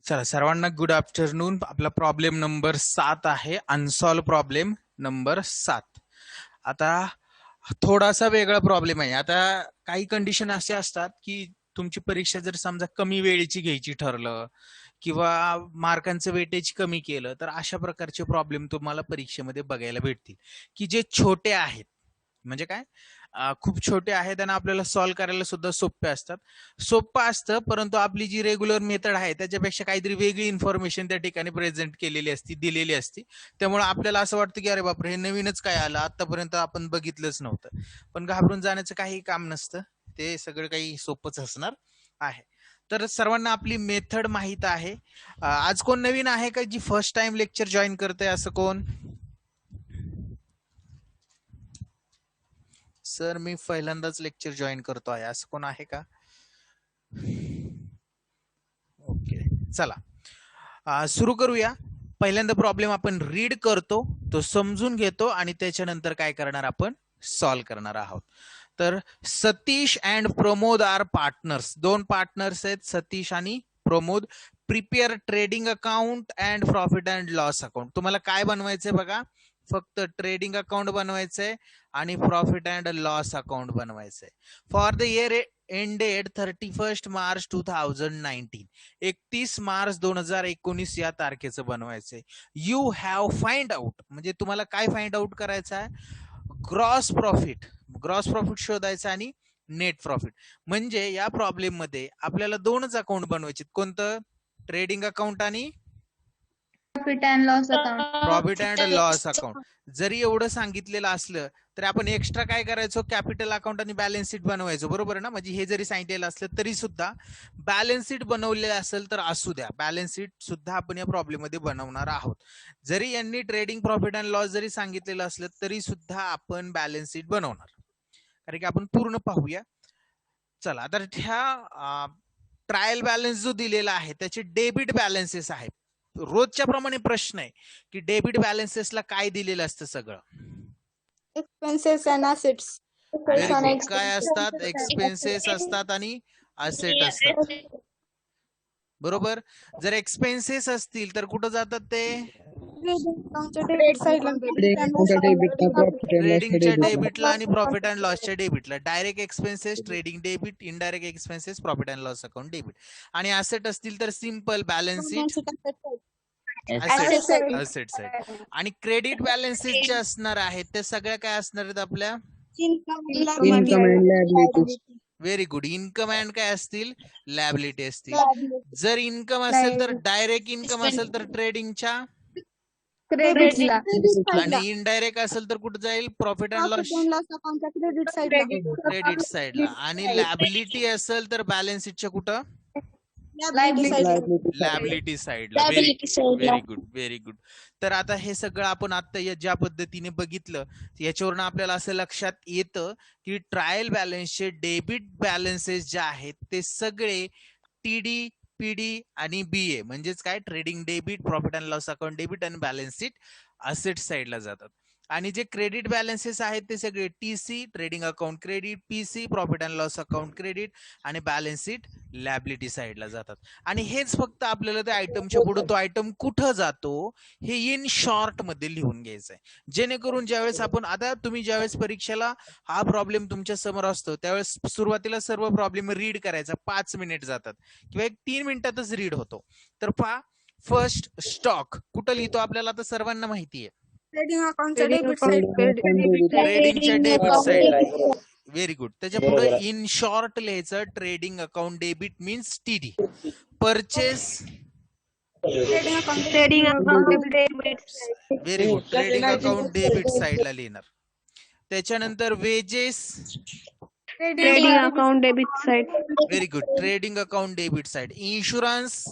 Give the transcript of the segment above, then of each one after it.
चला सर्वांना good afternoon. आपला प्रॉब्लेम नंबर 7 आहे, अनसॉल्व प्रॉब्लेम नंबर 7. आता थोडासा वेगळा प्रॉब्लेम आहे. आता काही कंडिशन असे असतात की तुमची परीक्षा जर समजा कमी वेळेची घ्यायची ठरलं किंवा मार्कांचं वेटेज कमी केलं तर अशा प्रकारचे प्रॉब्लेम तुम्हाला परीक्षेमध्ये बघायला भेटतील की जे छोटे आहेत. म्हणजे काय, खूप छोटे आहेत आणि आपल्याला सॉल्व्ह करायला सुद्धा सोपे असतात. सोपं असतं, परंतु आपली जी रेग्युलर मेथड आहे त्याच्यापेक्षा काहीतरी वेगळी इन्फॉर्मेशन त्या ठिकाणी प्रेझेंट केलेली असती, दिलेली असती. त्यामुळे आपल्याला असं वाटतं की अरे बापरे, हे नवीनच काय आलं, आतापर्यंत आपण बघितलंच नव्हतं. पण घाबरून जाण्याचं काही काम नसतं, ते सगळं काही सोपंच असणार आहे. तर सर्वांना आपली मेथड माहित आहे. आज कोण नवीन आहे का जी फर्स्ट टाइम लेक्चर जॉईन करते, असं कोण? सर मी पहिल्यांदाच लेक्चर जॉईन करतो आहे, असं कोण आहे का? ओके, चला सुरू करूया. पहिल्यांदा प्रॉब्लेम आपण रीड करतो, तो समजून घेतो आणि त्याच्यानंतर काय करणार आपण, सॉल्व्ह करणार आहोत. तर Satish and Pramod are partners. दोन पार्टनर्स आहेत, सतीश आणि Pramod. Prepare trading account and profit and loss account. तुम्हाला काय बनवायचंय बघा, फक्त ट्रेडिंग अकाउंट बनवायचंय आणि प्रॉफिट अँड लॉस अकाउंट बनवायचंय. For the year ended 31 March 2019. 31 March 2019 या तारखेचं बनवायचंय. यू हॅव फाइंड आउट, म्हणजे तुम्हाला काय फाइंड आउट करायचं आहे, ग्रॉस प्रॉफिट. ग्रॉस प्रॉफिट शोधायचं आणि नेट प्रॉफिट. म्हणजे या प्रॉब्लेम मध्ये आपल्याला दोनच अकाउंट बनवायचे. कोणतं? ट्रेडिंग अकाउंट आणि profit and loss account. Profit and loss account. जरी एवढं सांगितलेलं असलं तर आपण एक्स्ट्रा काय करायचो, कॅपिटल अकाउंट आणि बॅलन्स शीट बनवायचो, बरोबर ना? म्हणजे हे जरी सांगितलेलं असलं तरी सुद्धा बॅलन्स शीट बनवलेलं असेल तर असू द्या, बॅलन्स शीट सुद्धा आपण या प्रॉब्लेम मध्ये बनवणार आहोत. जरी यांनी ट्रेडिंग प्रॉफिट अँड लॉस जरी सांगितलेलं असलं तरी सुद्धा आपण बॅलन्स शीट बनवणार, कारण की आपण पूर्ण पाहूया. चला, तर ह्या ट्रायल बॅलन्स जो दिलेला आहे त्याचे डेबिट बॅलन्सेस आहेत. रोजच्या प्रमाणे प्रश्न आहे की डेबिट बॅलन्सेसला काय दिलेलं असतं, सगळं expenses and assets. Very good. काय असतात? एक्सपेन्सेस असतात आणि असेट असतात, बरोबर. जर एक्सपेन्सेस असतील तर कुठं जातात ते? ट्रेडिंगच्या डेबिटला आणि प्रॉफिट अँड लॉसच्या डेबिटला. Direct expenses trading debit, indirect expenses profit and loss account debit. आणि असेट असतील तर simple balance sheet asset side. आणि क्रेडिट बॅलन्सेस जे असणार आहेत ते सगळ्या काय असणार आहेत आपल्या? Very good. इन्कम अँड काय असतील? लॅबिलिटी असतील. जर इन्कम असेल तर डायरेक्ट इन्कम असेल तर ट्रेडिंगच्या, आणि इनडायरेक्ट असेल तर कुठे जाईल? प्रॉफिट अँड लॉस क्रेडिट साइडला. आणि लॅबिलिटी असेल तर बॅलन्स शीटच्या कुठं? लॅबिलिटी साइडला. Very good, very good. तर आता हे सगळं आपण आता ज्या पद्धतीने बघितलं याच्यावरून आपल्याला असं लक्षात येतं की ट्रायल बॅलन्सचे डेबिट बॅलन्सेस जे आहेत ते सगळे टीडी, पीडी आणि बीए म्हणजेच काय, trading debit, profit and loss account debit आणि बॅलन्स शीट असेट साइडला जातात. आणि जे क्रेडिट बॅलन्सेस आहेत ते सगळे TC, trading account credit, PC, profit and loss account credit आणि बॅलन्स शीट लॅबिलिटी साइडला जातात. आणि हेच फक्त आपल्याला त्या आयटमच्या पुढे तो आयटम कुठं जातो हे इन शॉर्ट मध्ये लिहून घ्यायचंय, जेणेकरून ज्यावेळेस आपण, आता तुम्ही ज्यावेळेस परीक्षेला हा प्रॉब्लेम तुमच्या समोर असतो त्यावेळेस सुरुवातीला सर्व प्रॉब्लेम रीड करायचा, 5 मिनिट जातात किंवा 1-3 मिनिटातच रीड होतो. तर पहा, फर्स्ट स्टॉक कुठं लिहितो आपल्याला आता सर्वांना माहिती आहे, ट्रेडिंगच्या डेबिट साइड. ट्रेडिंगच्या डेबिट साइडला. Very good. त्याच्या पुढे इन शॉर्ट लिहायचं, trading account debit means TD. Purchase, trading account debit. Very good, trading account debit साइडला लिहिणार. त्याच्यानंतर wages, trading account debit side. Very good, trading account debit side. Insurance,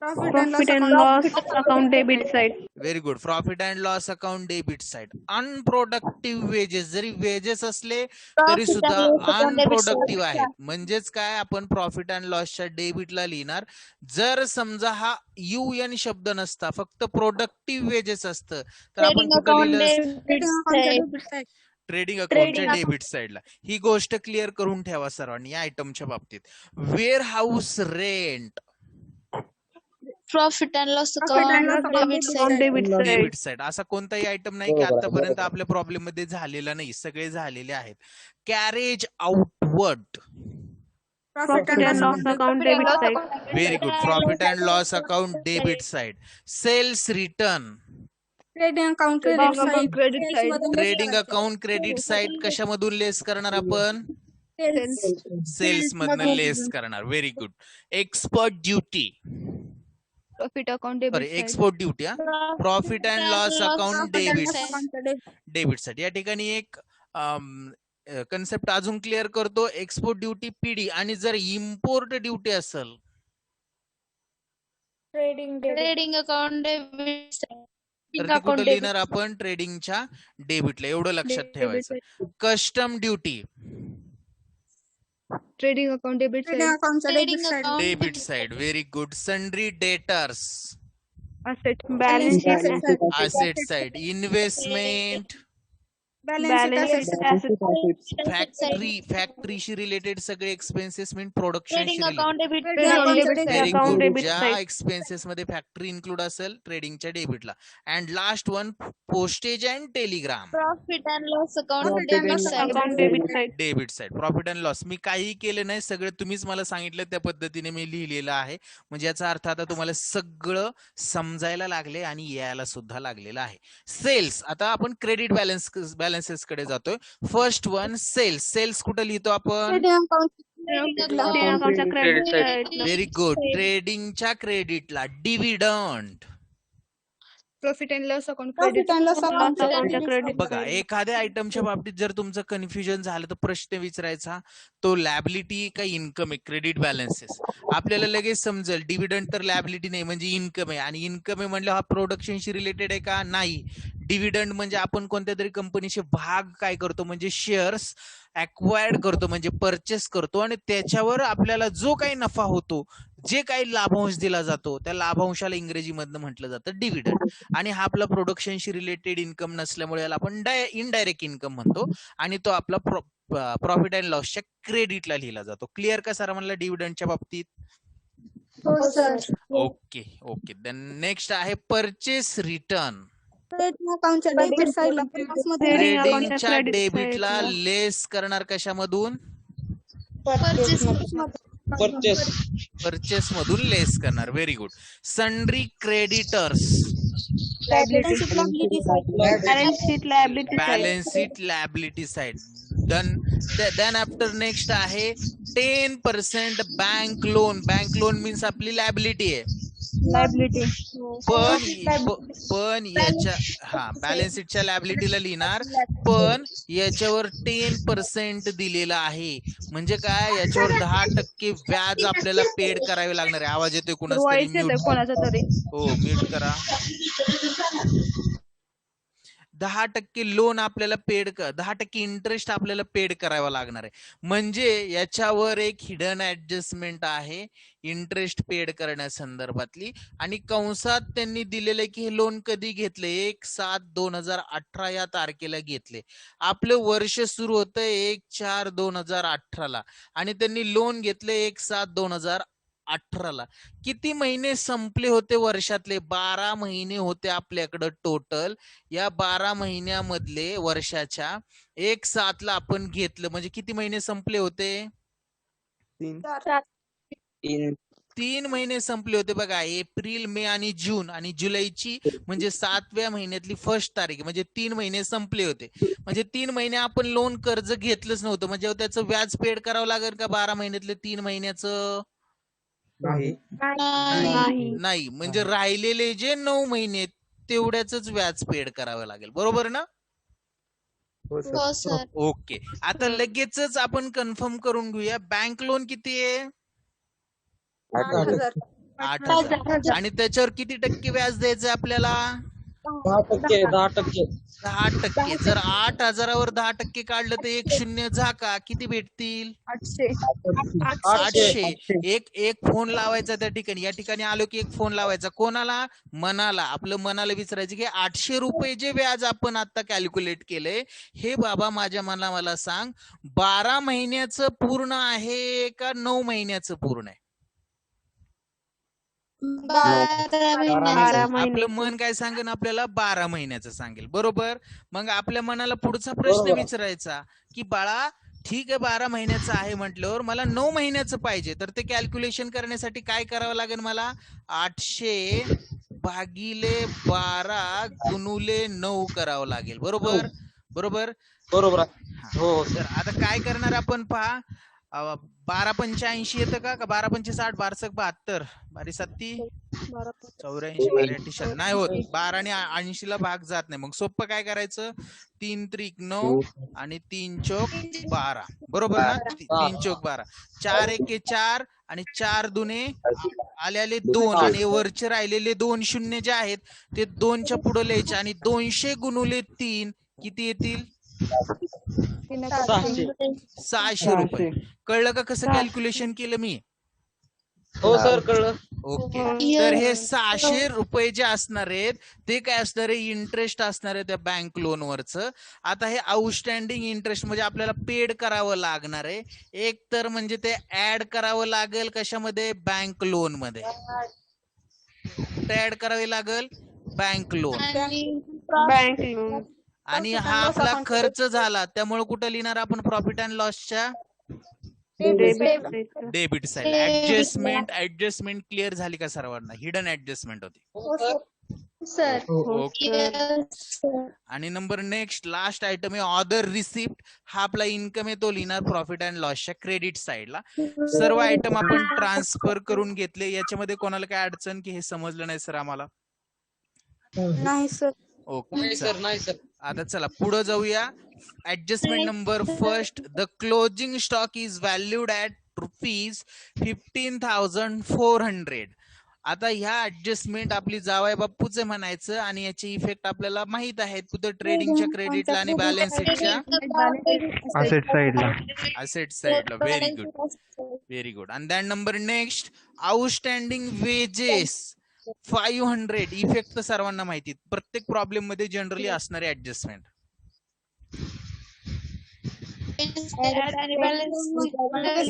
profit and loss account debit side. Very good, profit and loss account debit side. Unproductive wages, जरी wages असले तरी सुद्धा अनप्रोडक्टिव्ह आहेत, म्हणजेच काय, आपण प्रॉफिट अँड लॉसच्या डेबिटला लिहिणार. जर समजा हा युएन शब्द नसता, फक्त प्रोडक्टिव्ह वेजेस असतं तर आपण कुठं लिहिलं? ट्रेडिंग अकाउंटच्या डेबिट साइडला. ही गोष्ट क्लिअर करून ठेवा सर्वांनी या आयटमच्या बाबतीत. Warehouse rent, profit and loss Profit and loss account account debit debit side. Debit side. असा कोणताही आयटम नाही की आतापर्यंत आपल्या प्रॉब्लेम मध्ये झालेला नाही, सगळे झालेले आहेत. Carriage outward. Profit and loss account debit side. Very good. Profit and loss account debit side. Sales return. Trading account Trading credit account side. credit Sales side. मधून ट्रेडिंग अकाउंट क्रेडिट साइड कशामधून लेस करणार आपण? Sales. Cells मधनं लेस करणार. Very good. Export duty. Profit account sorry, debit side. Export duty. Profit and loss account Profit and debit. loss account debit. Debit साठी या ठिकाणी एक concept अजून क्लिअर करतो. एक्सपोर्ट ड्युटी पीडी, आणि जर इम्पोर्ट ड्युटी असेल ट्रेडिंग अकाउंट डेबिट तर ती कुठं लिहिणार आपण? ट्रेडिंगच्या डेबिटला. एवढं लक्षात ठेवायचं. Custom duty. Trading account debit Trading side. account debit side. Debit side. Very good. Sundry debtors. Asset. Balance sheet side. Asset side. Investment. Balance sheet asset. फॅक्टरीशी रिलेटेड सगळे एक्सपेन्सेस मीन प्रोडक्शनशी trading related. Account debit Trading account side. debit very account good. debit ज्या side. Expenses मध्ये factory include असेल ट्रेडिंगच्या डेबिटला. And last one, postage and telegram. Profit and loss account Profit and debit loss side. account debit side. Debit side. Profit and loss मी काही केलं नाही, सगळं तुम्हीच मला सांगितलं, त्या पद्धतीने मी लिहिलेलं आहे. म्हणजे याचा अर्थ आता तुम्हाला सगळं समजायला लागले आणि यायला सुद्धा लागलेलं आहे. सेल्स. आता आपण क्रेडिट बॅलन्सेस कडे जातोय. First one, cells. सेल्स कुठं लिहितो आपण? Trading account. Trading account credit side. Very good. ट्रेडिंगच्या क्रेडिटला. Dividend. Profit and loss account Profit and loss account credit credit बघा, side. एखाद्या आयटमच्या बाबतीत जर तुमचं कन्फ्युजन झालं तर प्रश्न विचारायचा, तो लॅबिलिटी का इन्कम आहे? Credit balances. आपल्याला लगेच समजेल डिव्हिडंड तर लॅबिलिटी नाही, म्हणजे इन्कम आहे. आणि इन्कम आहे म्हणजे हा प्रोडक्शनशी रिलेटेड आहे का? नाही. डिव्हिडंड म्हणजे आपण कोणत्या तरी कंपनीचे भाग काय करतो, म्हणजे शेअर्स अक्वायर्ड करतो, म्हणजे परचेस करतो, आणि त्याच्यावर आपल्याला जो काही नफा होतो, जे काही लाभांश दिला जातो, त्या लाभांशाला इंग्रजीमधनं म्हटलं जातं डिव्हिडंड. आणि हा आपला प्रोडक्शनशी रिलेटेड इन्कम नसल्यामुळे याला आपण इनडायरेक्ट इन्कम म्हणतो, आणि तो आपला प्रॉफिट अँड लॉसच्या क्रेडिटला लिहिला जातो. क्लिअर का सर म्हणलं डिव्हिडंडच्या बाबतीत? हो sir. Okay okay. Then next आहे purchase return. Trading account debit side ला plus मध्ये Trading account ट्रेडिंगच्या credit डेबिटला side ला. लेस करणार कशामधून? परचेस मधून लेस करणार. Very good. Sundry creditors. balance sheet liability side. Balance sheet liability side. Balance sheet liability side. Then after next आहे 10% bank loan. Bank loan means आपली liability आहे. Liability. पण याच्या बॅलन्स शीटच्या लॅबिलिटीला लिहिणार, पण याच्यावर 10% दिलेलं आहे. म्हणजे काय? याच्यावर 10% व्याज आपल्याला पेड करावे लागणार आहे. आवाज येतोय कुणाच तरी? Voice येतोय कोणाचा तरी. हो, म्यूट करा. 10% लोन आपल्याला 10% इंटरेस्ट आपल्याला पेड करावा लागणार आहे. म्हणजे याच्यावर एक हिडन ऍडजस्टमेंट आहे इंटरेस्ट पेड करण्यासंदर्भातली. आणि कंसात त्यांनी दिलेलं की हे लोन कधी घेतले? 1/7/2018 या तारखेला घेतले. आपलं वर्ष सुरू होतं 1/4/2018 ला, आणि त्यांनी लोन घेतले 1/7/2018 ला. किती महिने संपले होते वर्षातले? 12 महिने होते आपल्याकडं टोटल. या 12 महिन्यामधले वर्षाच्या 1/7 ला आपण घेतलं, म्हणजे किती महिने संपले होते? 3 महिने संपले होते. बघा, एप्रिल, मे आणि जून आणि जुलैची म्हणजे 7व्या महिन्यातली फर्स्ट तारीख, म्हणजे 3 महिने संपले होते. म्हणजे 3 महिने आपण लोन कर्ज घेतलंच नव्हतं. म्हणजे त्याचं व्याज पेड करावं लागेल का 12 महिन्यातले 3 महिन्याचं? नाही. म्हणजे राहिलेले जे 9 महिने तेवढ्याच व्याज पेड करावं लागेल. बरोबर ना? हो सर. ओके. आता लगेचच आपण कन्फर्म करून घेऊया. बँक लोन किती आहे? 8,000. 8,000. आणि त्याच्यावर किती टक्के व्याज द्यायचं आपल्याला? 10%. 10%. जर 8,000वर 10% काढलं तर 1 शून्य झाका किती भेटतील? 800. एक फोन लावायचा त्या ठिकाणी. या ठिकाणी आलो की एक फोन लावायचा. कोणाला? मनाला. आपलं मनाला विचारायचं की 800 रुपये जे व्याज आपण आता कॅल्क्युलेट केलंय, हे बाबा माझ्या मला सांग, 12 महिन्याचं पूर्ण आहे का 9 महिन्याचं पूर्ण आहे? 12 आपलं महिने मन काय सांगेल आपल्याला 12 महिन्याचं सांगेल. बरोबर. मग आपल्या मनाला पुढचा प्रश्न विचारायचा की बाळा ठीक आहे 12 महिन्याचं आहे म्हटल्यावर मला 9 महिन्याचं पाहिजे, तर ते कॅल्क्युलेशन करण्यासाठी काय करावं लागेल मला? 800 भागिले 12 गुणुले 9 करावं लागेल. बरोबर बरोबर बरोबर आहे. हा. हो तर आता काय करणार आपण पहा, 12 85 येतं का? 12 पंचे 60, 12 72, 12 सत्ती 84, 82 नाही होत. 12 आणि 80 ला भाग जात नाही. मग सोपं काय करायचं? 3 त्रिक 9 आणि 3 चौक 12. बरोबर ना? 3 चौक 12, 4 एके 4 आणि 4 दुने आलेले 2 आणि वरचे राहिलेले 2 शून्य जे आहेत ते 2च्या पुढे लिहायचे आणि 200 गुणुले 3 किती येतील? 600 रुपये. कळलं का कसं कॅल्क्युलेशन केलं मी? हो सर कळलं. ओके. तर हे 600 रुपये जे असणार आहेत ते काय असणार आहे? इंटरेस्ट असणार आहे त्या बँक लोन वरचं. आता हे आउटस्टँडिंग इंटरेस्ट म्हणजे आपल्याला पेड करावं लागणार आहे. एक तर म्हणजे ते ऍड करावं लागेल कशामध्ये? बँक लोन मध्ये. कुठे ऍड करावी लागेल? Bank loan. बँक लोन आणि हा आपला खर्च झाला त्यामुळे कुठे लिहिणार आपण? प्रॉफिट अँड लॉसच्या डेबिट साइड. ऍडजस्टमेंट क्लिअर झाली का सर्वांना? हिडन ऍडजस्टमेंट होती. ओके. आणि नंबर नेक्स्ट लास्ट आयटम आहे ऑदर रिसिप्ट. हा आपला इन्कम आहे, तो लिहिणार प्रॉफिट अँड लॉसच्या क्रेडिट साइडला. सर्व आयटम आपण ट्रान्सफर करून घेतले. याच्यामध्ये कोणाला काय अडचण की हे समजलं नाही सर आम्हाला? नाही सर. ओके. नाही सर नाही सर. आता चला पुढे जाऊया. Adjustment number first, the closing stock is valued at ₹15,400. आता ह्या ऍडजस्टमेंट आपली जावई बापूचे म्हणायचं आणि याचे इफेक्ट आपल्याला माहित आहेत कुठं? ट्रेडिंगच्या क्रेडिटला आणि बॅलन्स शीटच्या असेट साइडला. Very good very good. आणि then number next outstanding wages 500. Effect तर सर्वांना माहिती, प्रत्येक प्रॉब्लेम मध्ये जनरली असणारे adjustment.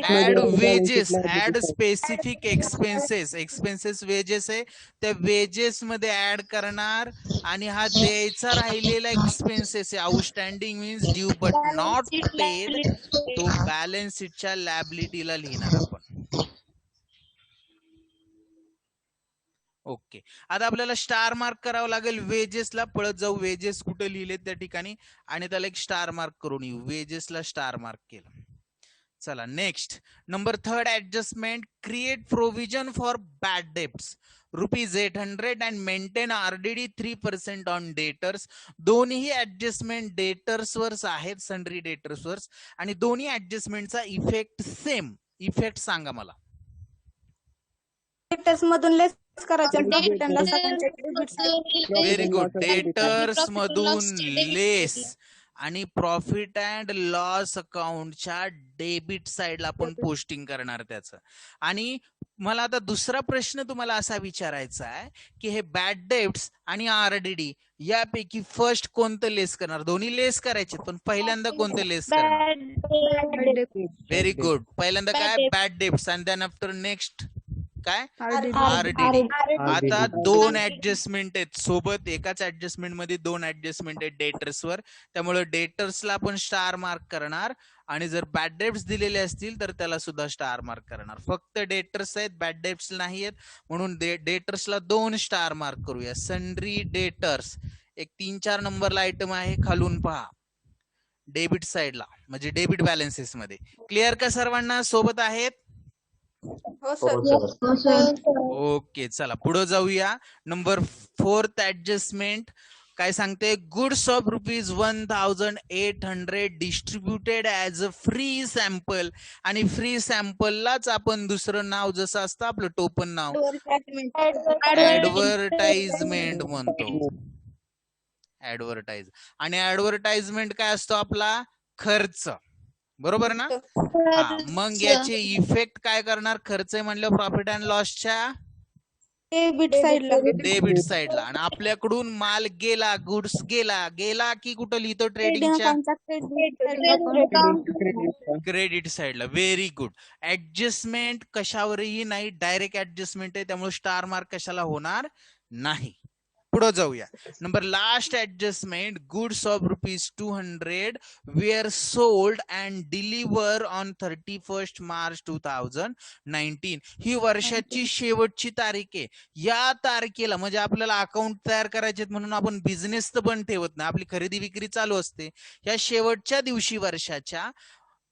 Add wages, add specific expenses. Expenses wages आहे त्या वेजेस मध्ये ऍड करणार आणि हा द्यायचा राहिलेला एक्सपेन्सेस आहे. Outstanding means due but not paid, तो बॅलन्स शीटच्या लॅबिलिटीला लिहिणार आपण. ओके. आता आपल्याला स्टार मार्क करावं लागेल वेजेसला. पळत जाऊ वेजेस कुठे लिहिले त्या ठिकाणी आणि त्याला एक स्टार मार्क करून येऊ. वेजेसला स्टार मार्क केलं. चला next number third adjustment, create provision for bad debts ₹800 and maintain RDD 3% on debtors. दोन्ही ऍडजस्टमेंट डेटर्स वर्स आहेत, सन्ड्री डेटर्स वर्स, आणि दोन्ही ऍडजस्टमेंटचा इफेक्ट सेम. इफेक्ट सांगा मला. डेटर्स मधून लेस करायचं. Very good. डेटर्स मधून लेस आणि प्रॉफिट अँड लॉस अकाउंटच्या डेबिट साइडला आपण पोस्टिंग करणार त्याचं. आणि मला आता दुसरा प्रश्न तुम्हाला असा विचारायचा आहे की हे बॅड डेब्ट्स आणि RDD यापैकी फर्स्ट कोणतं लेस करणार? दोन्ही लेस करायचे, पण पहिल्यांदा कोणतं लेस करणार? Very good. पहिल्यांदा काय? बॅड डेब्ट्स आणि देन आफ्टर नेक्स्ट काय? RDD. आता दोन ऍडजस्टमेंट आहेत सोबत, एकाच ऍडजस्टमेंट मध्ये दोन ऍडजस्टमेंट आहेत डेटर्सवर, त्यामुळे डेटर्सला आपण स्टार मार्क करणार आणि जर बॅड डेब्ट्स दिलेले असतील तर त्याला सुद्धा स्टार मार्क करणार. फक्त डेटर्स आहेत, बॅड डेब्ट्स नाही आहेत, म्हणून डेटर्सला 2 स्टार मार्क करूया. सन्ड्री डेटर्स एक 3-4 नंबरला आयटम आहे, खालून पहा डेबिट साइडला म्हणजे डेबिट बॅलन्सेस मध्ये. क्लिअर का सर्वांना? सोबत आहेत? ओके. चला पुढे जाऊया. नंबर 4th ऍडजस्टमेंट काय सांगते? Goods of ₹1,800 distributed as a free sample. आणि फ्री सॅम्पललाच आपण दुसरं नाव जसं असतं आपलं टोपण नाव ऍडव्हर्टाइजमेंट म्हणतो. ऍडव्हर्टाइज. आणि ऍडव्हर्टाइजमेंट काय असतो आपला? खर्च. बरोबर ना? हा. मग याचे इफेक्ट काय करणार? खर्च म्हणलं प्रॉफिट अँड लॉसच्या डेबिट साईडला. डेबिट साइडला. आणि आपल्याकडून माल गेला, गुड्स गेला की कुठं लिहितो ट्रेडिंग ट्रेडिंगच्या अकाउंटच्या क्रेडिट साइडला. Very good. ऍडजस्टमेंट कशावरही नाही, डायरेक्ट ऍडजस्टमेंट आहे, त्यामुळे स्टार मार्क कशाला होणार नाही. पुढे जाऊया. Number last adjustment, goods of ₹200 were sold and deliver on 31 March 2019. ही वर्षाची शेवटची तारीख आहे. या तारखेला म्हणजे आपल्याला अकाउंट तयार करायचे म्हणून आपण बिझनेस तर बंद ठेवत नाही, आपली खरेदी विक्री चालू असते. या शेवटच्या दिवशी वर्षाच्या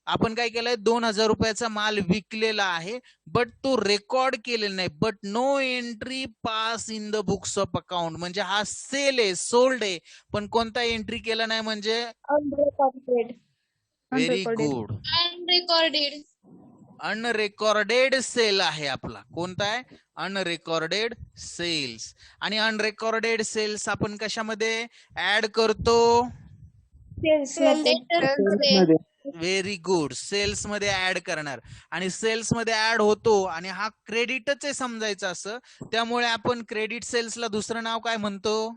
आपण काय केलंय, 2000 रुपयाचा माल विकलेला आहे, बट तो रेकॉर्ड केलेला नाही. But no entry pass in the books of account. म्हणजे हा सेल आहे, सोल्ड आहे, पण कोणता एंट्री केला नाही, म्हणजे व्हेरी गुड. अनरेकॉर्डेड सेल आहे आपला. कोणता आहे? अनरेकॉर्डेड सेल्स. आणि अनरेकॉर्डेड सेल्स आपण कशामध्ये ऍड करतो? Very good. सेल्स मध्ये ऍड करणार. आणि सेल्स मध्ये ऍड होतो आणि हा क्रेडिटच आहे समजायचं असं, त्यामुळे आपण क्रेडिट सेल्सला दुसरं नाव काय म्हणतो?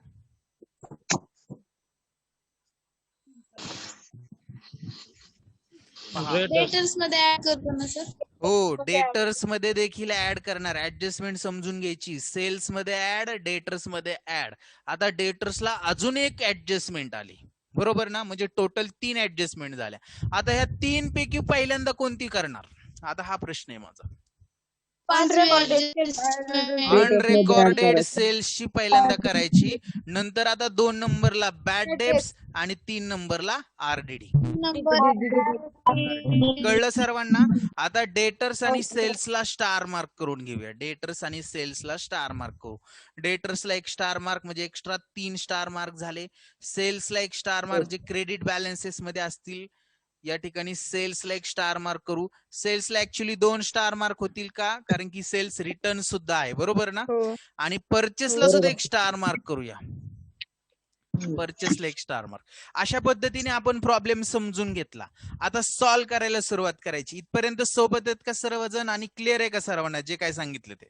डेटर्स मध्ये ऍड करतो ना सर. हो, डेटर्स मध्ये देखील ऍड करणार. ऍडजस्टमेंट समजून घ्यायची. सेल्स मध्ये ऍड, डेटर्स मध्ये ऍड. आता डेटर्सला अजून एक ऍडजस्टमेंट आली, बरोबर ना? म्हणजे टोटल 3 ऍडजस्टमेंट झाल्या. आता ह्या 3 पैकी पहिल्यांदा कोणती करणार? आता हा प्रश्न आहे माझा. अनरेकॉर्डेड सेल्सची पहिल्यांदा करायची. नंतर आता 2 नंबरला बॅड डेब्ट्स आणि 3 नंबरला आरडीडी. कळलं सर्वांना? आता डेटर्स आणि सेल्सला स्टार मार्क करून घेऊया. डेटर्स आणि सेल्सला स्टार मार्क करू. डेटर्सला 1 स्टार मार्क म्हणजे एक्स्ट्रा 3 स्टार मार्क झाले. सेल्सला 1 स्टार मार्क जे क्रेडिट बॅलन्सेस मध्ये असतील. या ठिकाणी सेल्सला 1 स्टार मार्क करू. सेल्सला ऍक्च्युली 2 स्टार मार्क होतील का? कारण की सेल्स रिटर्न सुद्धा आहे, बरोबर ना? आणि परचेसला सुद्धा 1 स्टार मार्क करूया. परचेसला 1 स्टार मार्क. अशा पद्धतीने आपण प्रॉब्लेम समजून घेतला. आता सॉल्व्ह करायला सुरुवात करायची. इथपर्यंत सोबत आहेत का सर्वजण? आणि क्लिअर आहे का सर्वांना जे काय सांगितलं ते?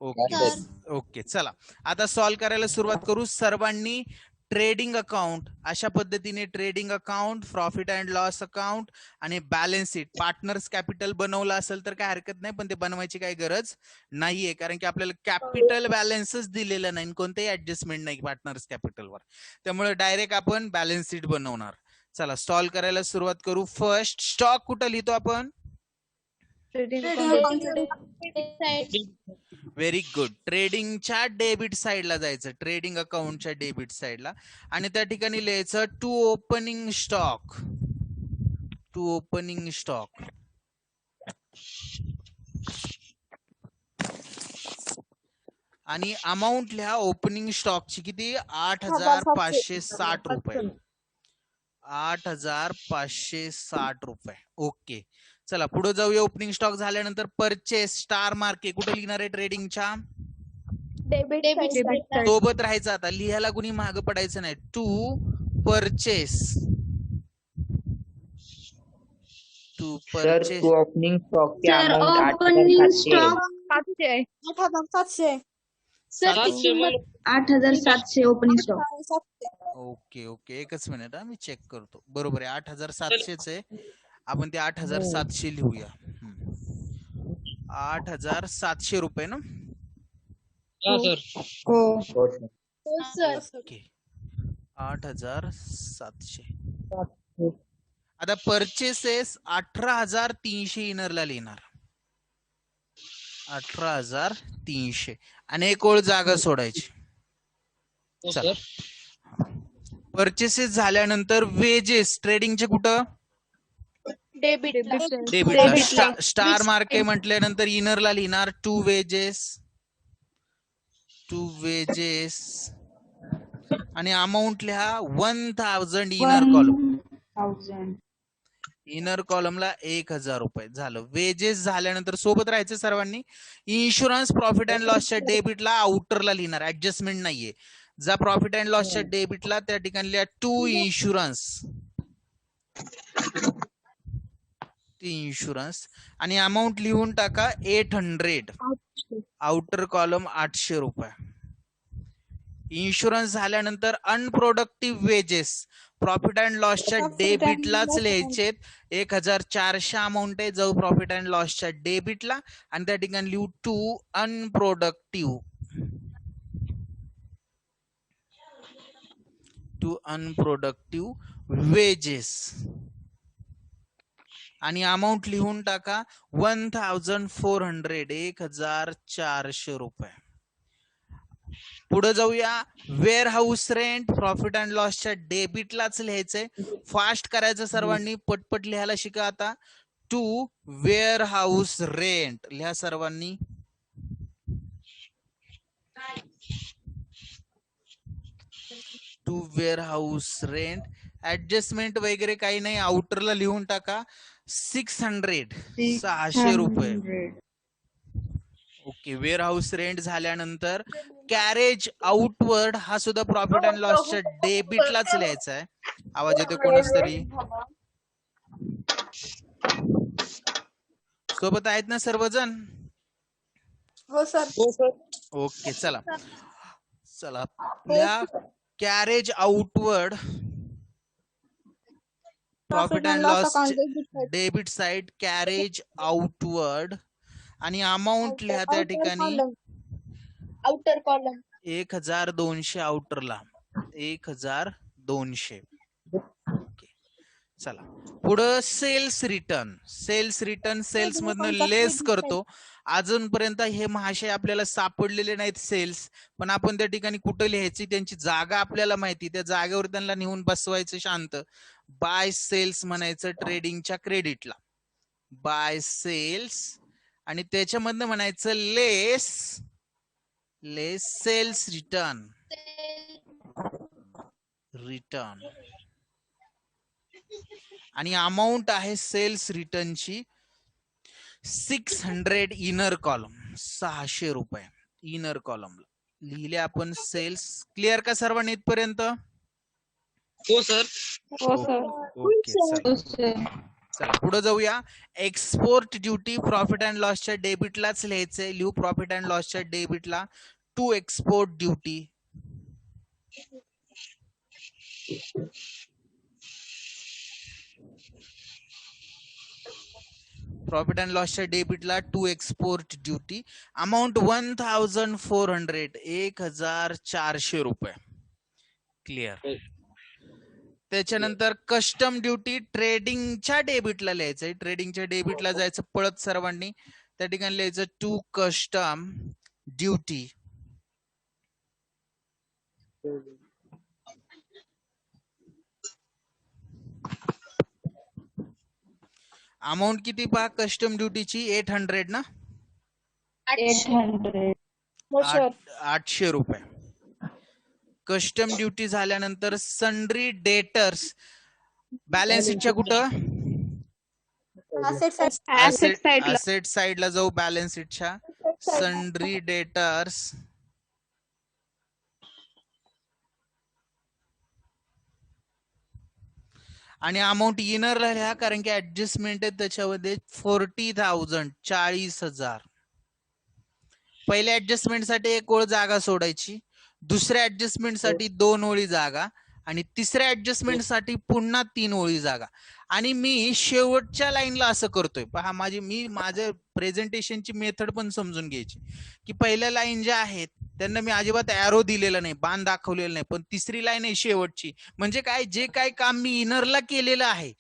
Okay okay. चला आता सॉल्व्ह करायला सुरुवात करू. सर्वांनी ट्रेडिंग अकाउंट अशा पद्धतीने trading account, profit and loss account आणि बॅलन्स शीट, पार्टनर्स कॅपिटल बनवलं असेल तर काय हरकत नाही, पण ते बनवायची काही गरज नाहीये, कारण की आपल्याला कॅपिटल बॅलन्सच दिलेलं नाही, कोणतेही ऍडजस्टमेंट नाही पार्टनर्स कॅपिटलवर. त्यामुळे डायरेक्ट आपण बॅलन्स शीट बनवणार. चला सॉल्व्ह करायला सुरुवात करू. फर्स्ट स्टॉक कुठं लिहितो आपण? Very good. ट्रेडिंगच्या डेबिट साइडला जायचं, ट्रेडिंग अकाउंटच्या डेबिट साइडला, आणि त्या ठिकाणी लिहायचं to opening stock. To opening stock. आणि अमाऊंट लिहा ओपनिंग स्टॉकची. किती? 8,560 रुपये. 8,560 रुपये. ओके. चला पुढे जाऊया. ओपनिंग स्टॉक झाल्यानंतर परचेस स्टार मार्क आहे. कुठे लिहिणार आहे? ट्रेडिंगच्या सोबत राहायचं. आता लिहायला कुणी माग पडायचं नाही. To purchase. To purchase. Opening stock की sir amount opening stock 8,700. Sir 8,700 opening stock. Okay okay, एकच मिनिट मी चेक करतो. बरोबर आहे, 8,700च आहे. आपण ते 8,700 लिहूया. 8,700 रुपये ना? ओके, 8,700. आता परचेसेस 18,300 इनरला लिहिणार. 18,300 आणि एक ओळ जागा सोडायची. चला परचेसेस झाल्यानंतर वेजेस ट्रेडिंगचे कुठं? डेबिटला. स्टार मार्क आहे म्हटल्यानंतर इनरला लिहिणार टू वेजेस. टू वेजेस आणि अमाऊंट लिहा 1,000 इनर कॉलम. इनर कॉलमला 1,000 रुपये झालं. वेजेस झाल्यानंतर सोबत राहायचं सर्वांनी. इन्शुरन्स प्रॉफिट अँड लॉसच्या डेबिटला आउटरला लिहिणार, ऍडजस्टमेंट नाहीये. जा प्रॉफिट अँड लॉसच्या डेबिटला त्या ठिकाणी लिहा टू इन्शुरन्स. इन्शुरन्स आणि अमाऊंट लिहून टाका 800. आउटर कॉलम 800 रुपये. इन्शुरन्स झाल्यानंतर अनप्रोडक्टिव्ह वेजेस प्रॉफिट अँड लॉसच्या डेबिटलाच लिहायचे. 1400 अमाऊंट आहे जो प्रॉफिट अँड लॉसच्या डेबिटला, आणि त्या ठिकाणी लिहू टू अनप्रोडक्टिव्ह वेजेस, आणि अमाऊंट लिहून टाका 1400 1400 रुपये. पुढे जाऊया. Warehouse rent profit and लॉसच्या डेबिटलाच लिहायचंय. फास्ट करायचं सर्वांनी, पटपट लिहायला शिका. आता टू वेअर हाऊस रेंट लिहा सर्वांनी. To warehouse rent. Adjustment वगैरे काही नाही, आउटरला लिहून टाका 600 रुपये. ओके. वेअर हाऊस रेंट झाल्यानंतर कॅरेज आउटवर्ड हा सुद्धा प्रॉफिट अँड लॉसच्या डेबिटलाच लिहायचा आहे. आवाज येतो कोणाच तरी? सोबत आहेत ना सर्वजण? हो सर. ओके. चला लिहा carriage outward profit and loss debit side carriage outward, आणि अमाऊंट लिहा त्या ठिकाणी आउटर कॉलम 1200 आउटरला 1200. चला पुढं सेल्स रिटर्न. सेल्स मधनं लेस करतो. अजूनपर्यंत हे महाशय आपल्याला सापडलेले नाहीत सेल्स, पण आपण त्या ठिकाणी कुठं लिहायची त्यांची जागा आपल्याला माहिती, त्या जागेवर त्यांना नेऊन बसवायचं शांत. बाय सेल्स म्हणायचं ट्रेडिंगच्या क्रेडिटला, बाय सेल्स, आणि त्याच्यामधनं म्हणायचं लेस सेल्स रिटर्न. आणि अमाऊंट आहे सेल्स रिटर्नची 600 इनर कॉलम 600 रुपये इनर कॉलमला लिहिले आपण सेल्स. क्लिअर का सर्वांनी इथपर्यंत? हो सर. ओके. चला पुढे जाऊया. एक्सपोर्ट ड्युटी प्रॉफिट अँड लॉसच्या डेबिटलाच लिहायचंय. लिहू प्रॉफिट अँड लॉसच्या डेबिटला to export duty. Profit and लॉसच्या डेबिटला टू एक्सपोर्ट ड्युटी. अमाऊंट 1400 1400 रुपये. क्लिअर. त्याच्यानंतर कस्टम ड्युटी ट्रेडिंगच्या डेबिटला लिहायचंय. ट्रेडिंगच्या डेबिटला जायचं पळत सर्वांनी, त्या ठिकाणी लिहायचं टू कस्टम ड्युटी. अमाऊंट किती पहा कस्टम ड्युटीची? 800 ना? 800 रुपये. कस्टम ड्युटी झाल्यानंतर सन्ड्री डेटर्स बॅलन्स शीटच्या कुठं? असेट साइडला जाऊ. बॅलन्स शीटच्या सन्ड्री डेटर्स, आणि अमाऊंट इनरला लिहा कारण की ऍडजस्टमेंट आहे त्याच्यामध्ये 40,000 40,000. पहिल्या ऍडजस्टमेंट साठी एक ओळ जागा सोडायची, दुसऱ्या ऍडजस्टमेंट साठी 2 ओळी जागा, आणि तिसऱ्या ऍडजस्टमेंट साठी पुन्हा 3 ओळी जागा. आणि मी शेवटच्या लाईनला असं करतोय पहा. माझ्या प्रेझेंटेशनची मेथड पण समजून घ्यायची की पहिल्या लाईन ज्या आहेत त्यांना मी अजिबात एरो दिलेला नाही, बाण दाखवलेला नाही, पण तिसरी लाईन आहे शेवटची. म्हणजे काय, जे काय काम मी इनरला केलेलं आहे,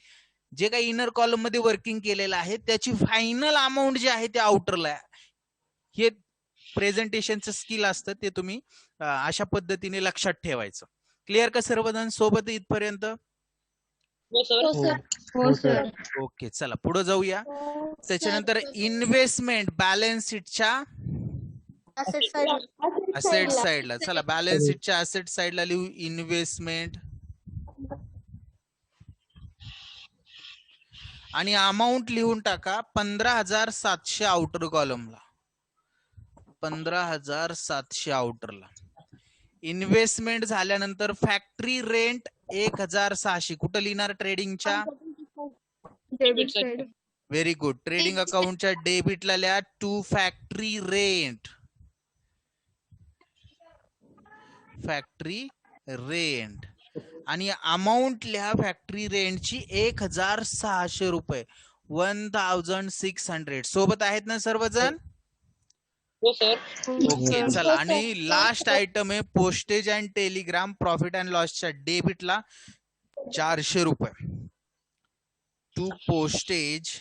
जे काही इनर कॉलम मध्ये वर्किंग केलेलं आहे त्याची फायनल अमाऊंट जे आहे ते आउटरला. हे प्रेझेंटेशनचं स्किल असतं, ते तुम्ही अशा पद्धतीने लक्षात ठेवायचं. क्लिअर का सर्वजण सोबत इथपर्यंत? ओके. चला पुढे जाऊया. त्याच्यानंतर इन्व्हेस्टमेंट बॅलन्स शीटच्या असेट साइडला. चला बॅलन्स शीटच्या असेट साइडला लिहू इन्व्हेस्टमेंट, आणि अमाऊंट लिहून टाका 15,700 आउटर कॉलमला 15,700 आउटरला. इन्व्हेस्टमेंट झाल्यानंतर फॅक्टरी रेंट 1,600 कुठं लिहिणार? ट्रेडिंगच्या व्हेरी गुड. ट्रेडिंग अकाउंटच्या डेबिटला लिहा to factory rent. Factory rent आणि अमाऊंट लिहा फॅक्टरी रेंटची 1600 रुपये. 1600 सोबत आहेत ना सर्वजण? हो सर. ओके चला. आणि लास्ट आयटम आहे postage and telegram profit and लॉसच्या डेबिटला 400 रुपये. To postage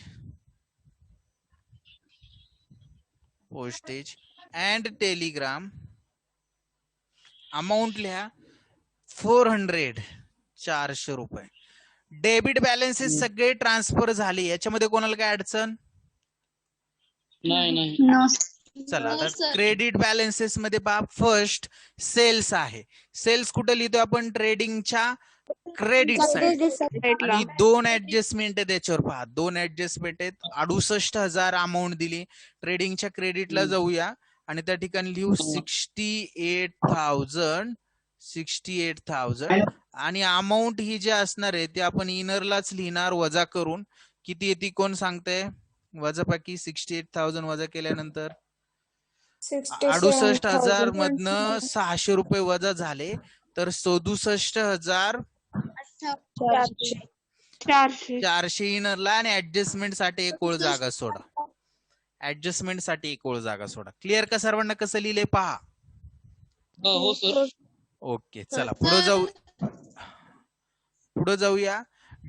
and telegram amount लिहा 400 400 रुपये. डेबिट बॅलन्सेस सगळे ट्रान्सफर झाले. याच्यामध्ये कोणाला काय अडचण? नाही. चला हो, आता सर. क्रेडिट बॅलन्सेस मध्ये पहा. फर्स्ट सेल्स आहे. सेल्स कुठे लिहितो आपण? ट्रेडिंगच्या क्रेडिट साइड. आणि 2 ऍडजस्टमेंट आहे त्याच्यावर पहा. 2 ऍडजस्टमेंट आहेत. 68,000 अमाऊंट दिली. ट्रेडिंगच्या क्रेडिटला जाऊया आणि त्या ठिकाणी लिहू 68,000 आणि अमाऊंट ही जी असणार आहे ते आपण इनरलाच लिहिणार वजा करून. किती येते कोण सांगतंय? वजाबाकी 68,000 वजा केल्यानंतर 68,000 मधनं 600 रुपये वजा झाले तर 67,400 इनरला आणि ऍडजस्टमेंट साठी एक ओळ जागा सोडा. ऍडजस्टमेंट साठी एक ओळ जागा सोडा. क्लिअर का सर्वांना कसं लिहिले पहा? हो सर. ओके चला पुढे जाऊया.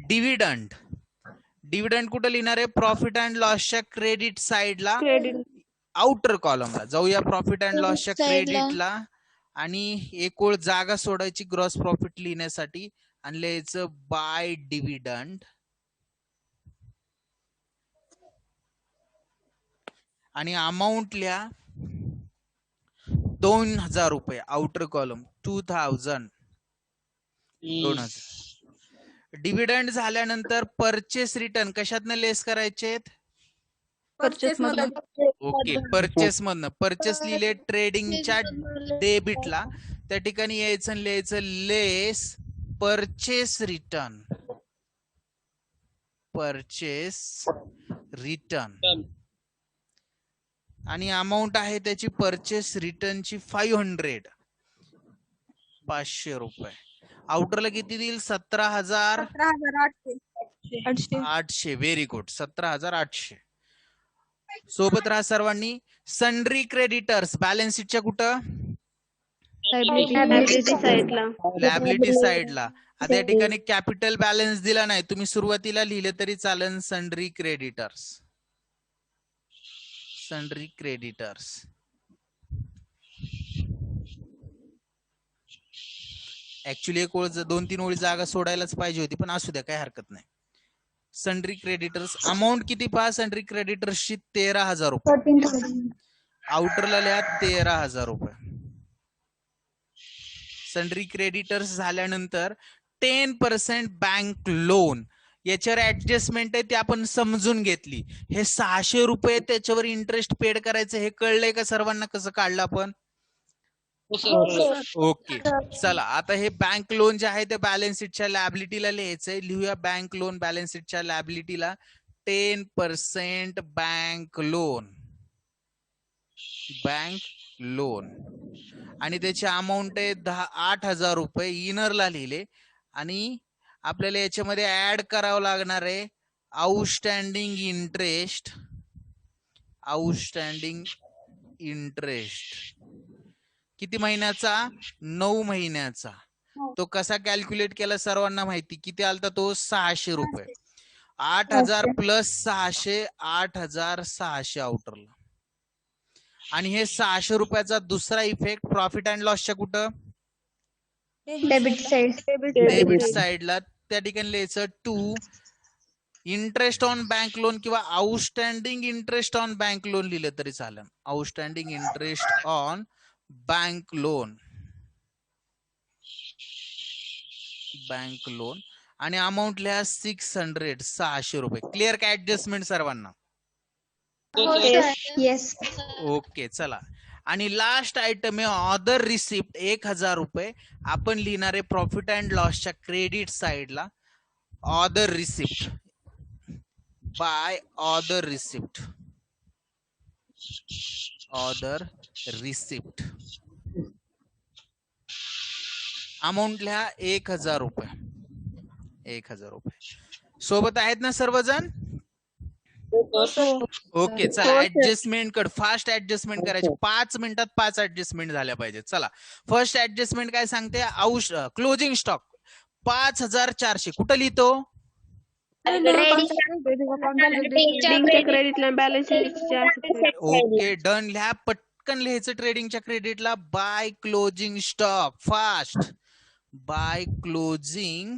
डिव्हिडंड. डिव्हिडंड कुठे लिहिणार आहे? प्रॉफिट अँड लॉसच्या क्रेडिट साइडला आउटर कॉलमला जाऊया. प्रॉफिट अँड लॉसच्या क्रेडिटला आणि एक ओळ जागा सोडायची ग्रॉस प्रॉफिट लिहिण्यासाठी आणि लिहायचं बाय डिव्हिडंड आणि अमाऊंट लिहा 2000 रुपये. Outer column 2000. डिव्हिडंड झाल्यानंतर परचेस रिटर्न कशातनं लेस करायचे? ओके परचेस मधनं. परचेस लिहिले ट्रेडिंगच्या डेबिटला. त्या ठिकाणी यायचं आणि लिहायचं लेस परचेस रिटर्न. आणि अमाऊंट आहे त्याची परचेस रिटर्नची 500 रुपये. आउटरला किती देईल? 17,800. Very good. 17,800. सोबत राहा सर्वांनी. सन्ड्री क्रेडिटर्स बॅलन्स शीटच्या कुठं? लॅबिलिटी साइडला. आता या ठिकाणी कॅपिटल बॅलन्स दिला नाही. तुम्ही सुरुवातीला लिहिले तरी चालेल. Sundry creditors. ऍक्च्युली एक ओळ 2-3 ओळी जागा सोडायलाच पाहिजे होती पण असू द्या काही हरकत नाही. सन्ड्री क्रेडिटर्स अमाऊंट किती पहा? सन्ड्री क्रेडिटर्सची 13,000 रुपये. आउटरला लिहा 13,000 रुपये. सन्ड्री क्रेडिटर्स झाल्यानंतर 10% बँक लोन. याच्यावर ऍडजस्टमेंट आहे ते आपण समजून घेतली. हे 600 रुपये त्याच्यावर इंटरेस्ट पेड करायचं हे कळलंय का सर्वांना? कसं काढलं आपण? ओके चला आता हे बँक लोन जे आहे ते बॅलन्स शीटच्या लॅबिलिटीला लिहायचंय. लिहूया बँक लोन बॅलन्स शीटच्या लॅबिलिटीला 10% बँक लोन आणि त्याची अमाऊंट आहे 8,000 रुपये. इनरला लिहिले आणि आपल्याला याच्यामध्ये ऍड करावं लागणार आहे आउटस्टँडिंग इंटरेस्ट. किती महिन्याचा? 9 महिन्याचा. तो कसा कॅल्क्युलेट केला सर्वांना माहिती. किती आलता तो? 600 रुपये. 8,000 प्लस 600 8,600 आउटरला. आणि हे 600 रुपयाचा दुसरा इफेक्ट प्रॉफिट अँड लॉसच्या कुठं? डेबिट साइडला. त्या ठिकाणी लिहायचं to interest on bank loan किंवा outstanding interest on bank loan लिहिलं तरी चालेल. Outstanding interest on bank loan आणि अमाऊंट लिहा 600 रुपये. क्लिअर का ऍडजस्टमेंट सर्वांना? ओके चला. आणि लास्ट आयटम आहे ऑदर रिसिप्ट 1,000 रुपये. आपण लिहिणार आहे प्रॉफिट अँड लॉसच्या क्रेडिट साइडला other receipt. by other receipt. Other receipt. Amount लिहा 1000 रुपये. 1000 रुपये. सोबत आहेत ना सर्वजण? हो सर. ओके चला ऍडजस्टमेंट कर. फास्ट ऍडजस्टमेंट करायची. 5 मिनिटात 5 ऍडजस्टमेंट झाल्या पाहिजे. चला फर्स्ट ऍडजस्टमेंट काय सांगते? Closing stock 5400. कुठं लिहितो? क्रेडिटला बॅलन्स ओके डन. लिहा पटकन लिहायचं ट्रेडिंगच्या क्रेडिटला. By closing stock. Fast. By closing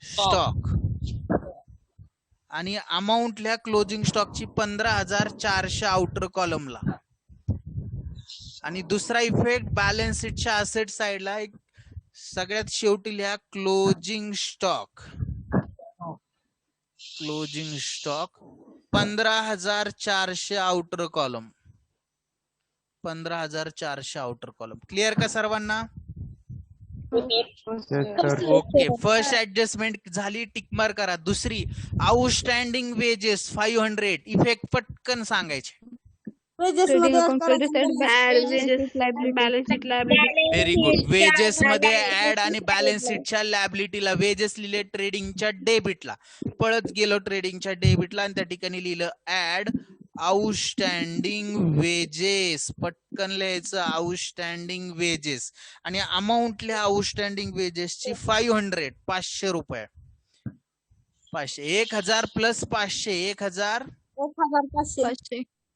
stock. आणि अमाऊंट लिहा क्लोजिंग स्टॉकची 15400 आउटर कॉलमला. आणि दुसरा इफेक्ट बॅलन्स शीटच्या असेट साइडला एक सगळ्यात शेवटी लिहा closing stock. Closing stock 15400 outer column. 15400 outer column. Clear का सर्वांना? ओके फर्स्ट ऍडजस्टमेंट झाली. टिकमार करा. दुसरी आउटस्टँडिंग वेजेस 500. इफेक्ट पटकन सांगायचे. Very good. वेजेस मध्ये ऍड आणि बॅलन्स शीटच्या लॅबिलिटीला. वेजेस लिहिले ट्रेडिंगच्या डेबिटला. पळत गेलो ट्रेडिंगच्या डेबिटला आणि त्या ठिकाणी लिहिलं ऍड आउटस्टँडिंग वेजेस. पटकन लिहायचं आउटस्टँडिंग वेजेस. आणि अमाऊंट लिहा आउटस्टँडिंग वेजेसची 500. 500 रुपये. 500. 1000 प्लस 500.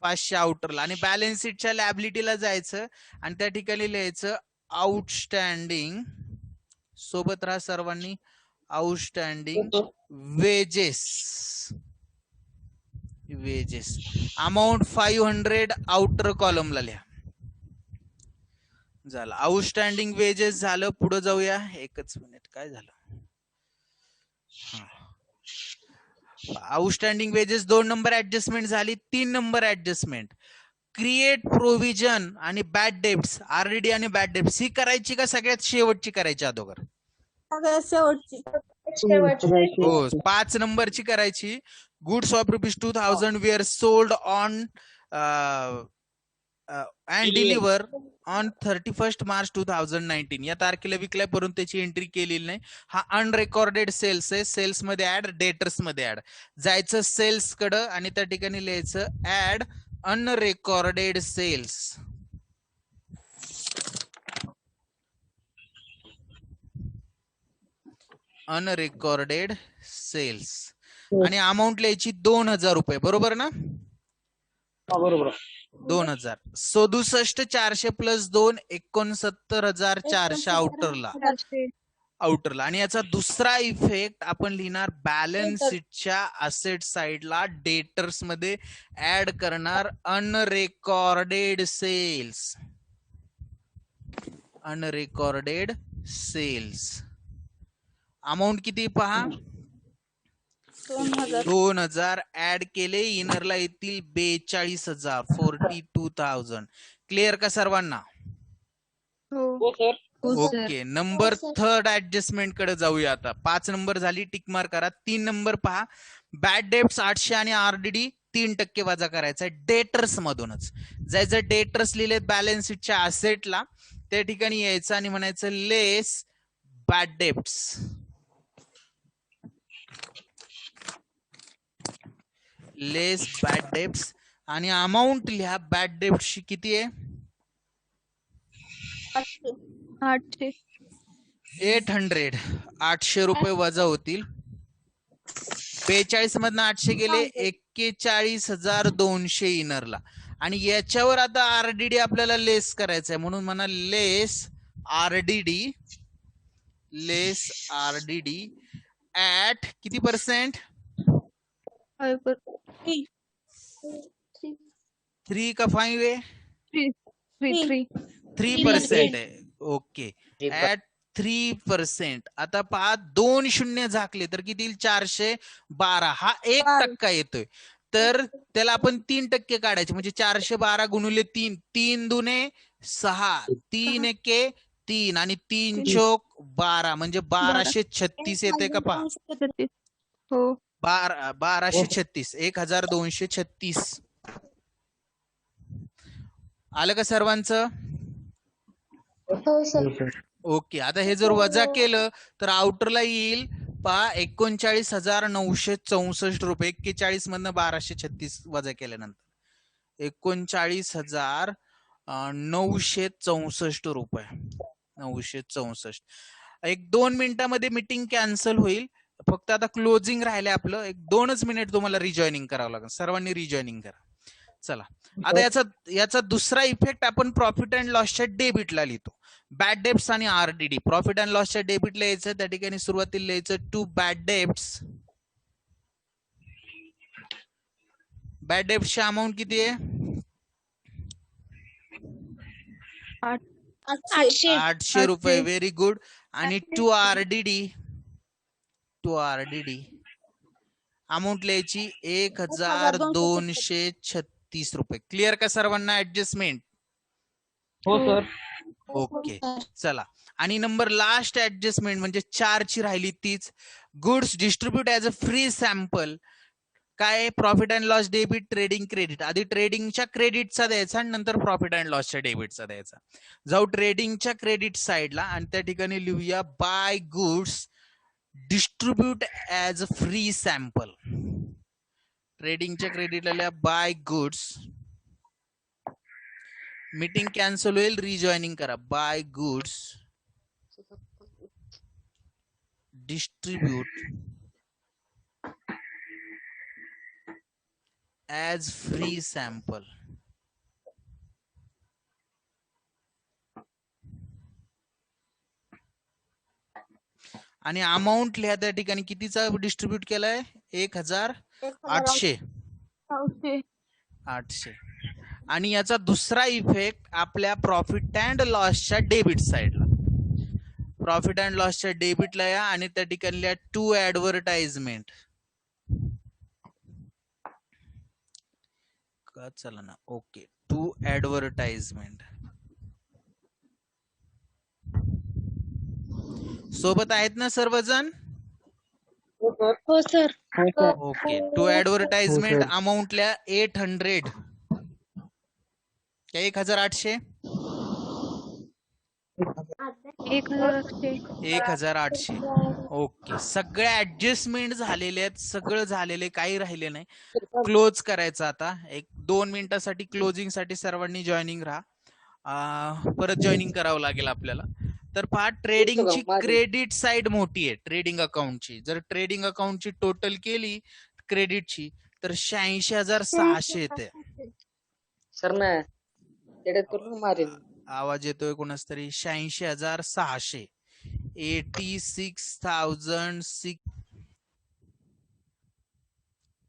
1500 आउटरला. आणि बॅलन्स शीटच्या लॅबिलिटीला जायचं आणि त्या ठिकाणी लिहायचं आउटस्टँडिंग. सोबत राहा सर्वांनी. Outstanding wages. Wages. Amount 500 outer कॉलमला लिहा. झालं आउटस्टँडिंग वेजेस झालं. पुढे जाऊया. एकच मिनिट. काय झालं? आउटस्टँडिंग वेजेस 2 नंबर ऍडजस्टमेंट झाली. 3 नंबर ऍडजस्टमेंट क्रिएट प्रोव्हिजन आणि बॅड डेब्ट्स. आरडीडी आणि बॅड डेब्ट्स ही करायची का सगळ्यात शेवटची करायची अगोदर? हो 5 नंबरची करायची. Goods of ₹2000 were sold on and deliver on 31 March 2019. या तारखेला विकल्या परंतु त्याची एंट्री केलेली नाही. हा अनरेकॉर्डेड सेल्स आहे. सेल्स मध्ये ऍड, डेटर्स मध्ये ऍड. जायचं सेल्स कडं आणि त्या ठिकाणी लिहायचं ऍड अनरेकॉर्डेड सेल्स. अनरेकॉर्डेड सेल्स. आणि अमाऊंट लिहायची 2000 रुपये. बरोबर ना? बरोबर. 2000. 67400 प्लस 2 69400 आउटरला. आणि याचा दुसरा इफेक्ट आपण लिहिणार बॅलन्स शीटच्या असेट साइडला डेटर्स मध्ये ऍड करणार अनरेकॉर्डेड सेल्स. अनरेकॉर्डेड सेल्स. अमाऊंट किती पहा? 2000 ऍड केले. इनरला येतील 42000. 42,000. क्लिअर का सर्वांना? ओके. नंबर 3 ऍडजस्टमेंट कडे जाऊया आता. 5 नंबर झाली. टिक मार्क करा. 3 नंबर पहा. बॅड डेब्ट्स 800 आणि आरडीडी 3% वजा करायचा. डेटर्स मधूनच जायचं. डेटर्स लिहिले बॅलन्स शीटच्या असेटला. त्या ठिकाणी यायचं आणि म्हणायचं लेस बॅड डेब्ट्स. लेस बॅड डेब्ट्स. आणि अमाऊंट लिहा बॅड डेब्ट्सची किती आहे? 800. 800 रुपये वजा होतील. 42 मधनं 800 गेले. 41,200 इनरला. आणि याच्यावर आता आरडीडी आपल्याला लेस करायचंय म्हणून म्हणा लेस आरडीडी. लेस आरडीडी ऍट किती पर्सेंट? 3 का 5 आहे? 3% आहे. ओके. ऍट 3%. आता पहा 2 शून्य झाकले तर किती? 412. हा 1% येतोय. तर त्याला आपण 3% काढायचे म्हणजे 412 गुणिले 3. 3 दुने 6. 3 एके 3 आणि 3 चोक 12 म्हणजे 1236 येते का पहा? 1236 1236 आलं का सर्वांचं? हो सर. ओके. आता हे जर वजा केलं तर आउटरला येईल पहा 39,964 रुपये. 41 मधनं 1236 वजा केल्यानंतर 39,964 रुपये. 964. 1-2 मिनिटांमध्ये मीटिंग कॅन्सल होईल. फक्त आता क्लोजिंग राहिले आपलं. 1-2च मिनिट तुम्हाला रिजॉईनिंग करावं लागेल. सर्वांनी रिजॉईनिंग करा. चला आता याचा दुसरा इफेक्ट आपण प्रॉफिट अँड लॉसच्या डेबिटला लिहितो. बॅड डेब्ट्स आणि आरडीडी. प्रॉफिट अँड लॉसच्या डेबिटला यायचं, त्या ठिकाणी सुरुवातीला लिहायचं टू बॅड डेब्ट्स. बॅड डेब्ट्सची अमाऊंट किती आहे? 800 रुपये. Very good. आणि टू आरडीडी अमाऊंट लिहायची 1,236 रुपये. क्लिअर का सर्वांना ऍडजस्टमेंट? हो सर. ओके चला. आणि नंबर लास्ट ऍडजस्टमेंट म्हणजे 4 ची राहिली तीच. Goods distribute as a free sample. काय? Profit and loss debit, trading credit. आधी ट्रेडिंगच्या क्रेडिटचा द्यायचा आणि नंतर प्रॉफिट अँड लॉसच्या डेबिटचा द्यायचा. जाऊ ट्रेडिंगच्या क्रेडिट साइडला आणि त्या ठिकाणी लिहूया by goods distribute as a free sample. ट्रेडिंगच्या क्रेडिटला लिहा बाय गुड्स. मीटिंग कॅन्सल होईल, रिजॉईनिंग करा. By goods distribute as free sample. आणि अमाऊंट लिहा त्या ठिकाणी कितीचा डिस्ट्रीब्यूट केलाय? 1,800. आणि याचा दुसरा इफेक्ट आपल्या प्रॉफिट अँड लॉसच्या डेबिट साइडला. प्रॉफिट अँड लॉसच्या डेबिटला या आणि त्या ठिकाणी लिहा टू ऍडव्हर्टाइजमेंट. का चला ना. ओके. To advertisement. सोबत आहेत ना सर्वजण? हो sir. Okay. To advertisement amount लिहा 800. 1,800. 1,800. ओके. सगळे ऍडजस्टमेंट झालेले आहेत. सगळं झालेले, काही राहिले नाही. क्लोज करायचं आता. 1-2 मिनिटासाठी क्लोजिंग साठी सर्वांनी जॉईनिंग राहा. परत जॉईनिंग करावं लागेल आपल्याला. तर पहा ट्रेडिंगची क्रेडिट साइड मोठी आहे. ट्रेडिंग अकाउंटची जर ट्रेडिंग अकाउंटची टोटल केली क्रेडिटची तर 86,600 येते. सर ना मारेल. आवाज येतोय कोणाच तरी? 86,600. 86,600.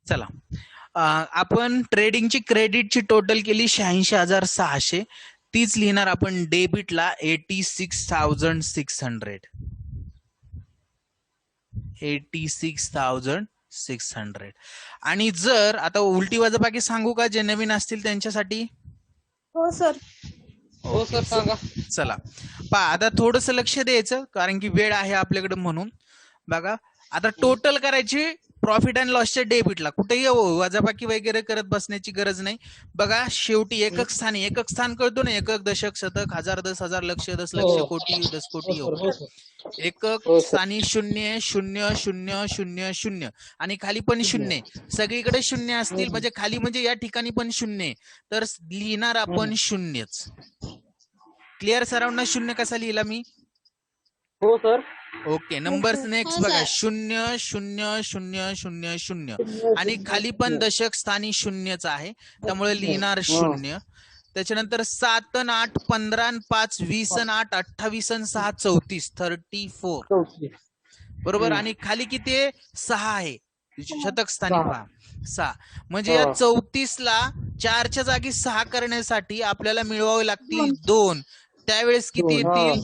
चला आपण ट्रेडिंगची क्रेडिटची टोटल केली 86,600. तीच लिहिणार आपण डेबिटला 86,600. 86,600. आणि जर आता उलटी वजाबाकी सांगू का जे नवीन असतील त्यांच्यासाठी? हो सर. हो सर सांगा. चला पहा आता थोडस लक्ष द्यायचं कारण की वेळ आहे आपल्याकडे म्हणून. बघा आता टोटल करायची प्रॉफिट अँड लॉसच्या डेबिटला. कुठेही वजाबाकी वगैरे करत बसण्याची गरज नाही. बघा शेवटी एकक स्थान कळतो ना. एकक, दशक, शतक, हजार, 10,000, लक्ष, 10,00,000, कोटी, 10 कोटी. एकक स्थानी 0 0 0 0 0 आणि खाली पण 0. सगळीकडे 0 असतील म्हणजे खाली म्हणजे या ठिकाणी पण 0 तर लिहिणार आपण 0च. क्लिअर सर्वांना? 0 कसा लिहिला मी? हो सर. ओके. नंबर नेक्स्ट बघा 0 0 0 0 0 आणि खाली पण दशक स्थानी 0च आहे त्यामुळे लिहिणार 0. त्याच्यानंतर 7 आणि 8 15 आणि 5 20 आणि 8 28 आणि 6 34 34 बरोबर. आणि खाली किती आहे? 6 आहे. शतक स्थानी पहा 6 म्हणजे या 34ला 4च्या जागी 6 करण्यासाठी आपल्याला मिळवावे लागतील 2. त्यावेळेस किती येतील?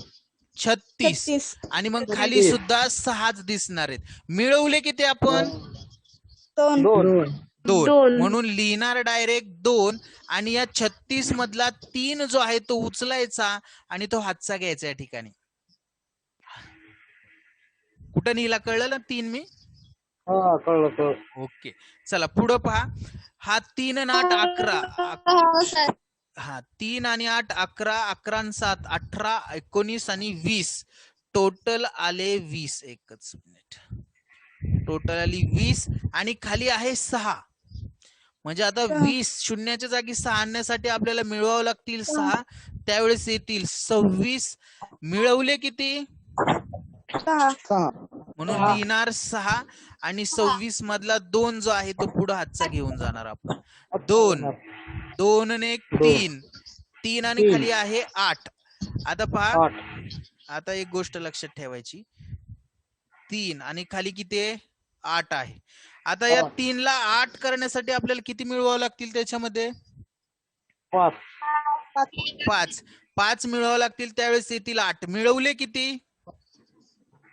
36. आणि मग खाली सुद्धा 6च दिसणार आहेत. मिळवले किती आपण? 2. म्हणून लिहिणार डायरेक्ट 2 आणि या 36 मधला 3 जो आहे तो उचलायचा आणि तो हातचा घ्यायचा. या ठिकाणी कुठं लिहिला कळलं ना 3 मी? हा कळलं कळलं. ओके, चला पुढं पहा. हा 3 आणि 8 11 हो सर. हा 3 आणि 8 11, 11 आणि 7 18, 19 आणि 20. टोटल आले 20. एकच मिनिट. टोटल आली 20 आणि खाली आहे 6. म्हणजे आता 20 शून्याच्या जागी 6 आणण्यासाठी आपल्याला मिळवावं लागतील 6. त्यावेळेस येतील 26. मिळवले किती? म्हणून लिहिणार 6 आणि 26 मधला 2 जो आहे तो पुढे हातचा घेऊन जाणार आपण. 2 2 आणि 1 3 3 आणि खाली आहे 8. आता पहा, 8. आता एक गोष्ट लक्षात ठेवायची. 3 आणि खाली किती आहे? 8 आहे. आता या 3 ला 8 करण्यासाठी आपल्याला किती मिळवावं लागतील? त्याच्यामध्ये 5. 5 5 मिळवावं लागतील. त्यावेळेस येतील 8. मिळवले किती?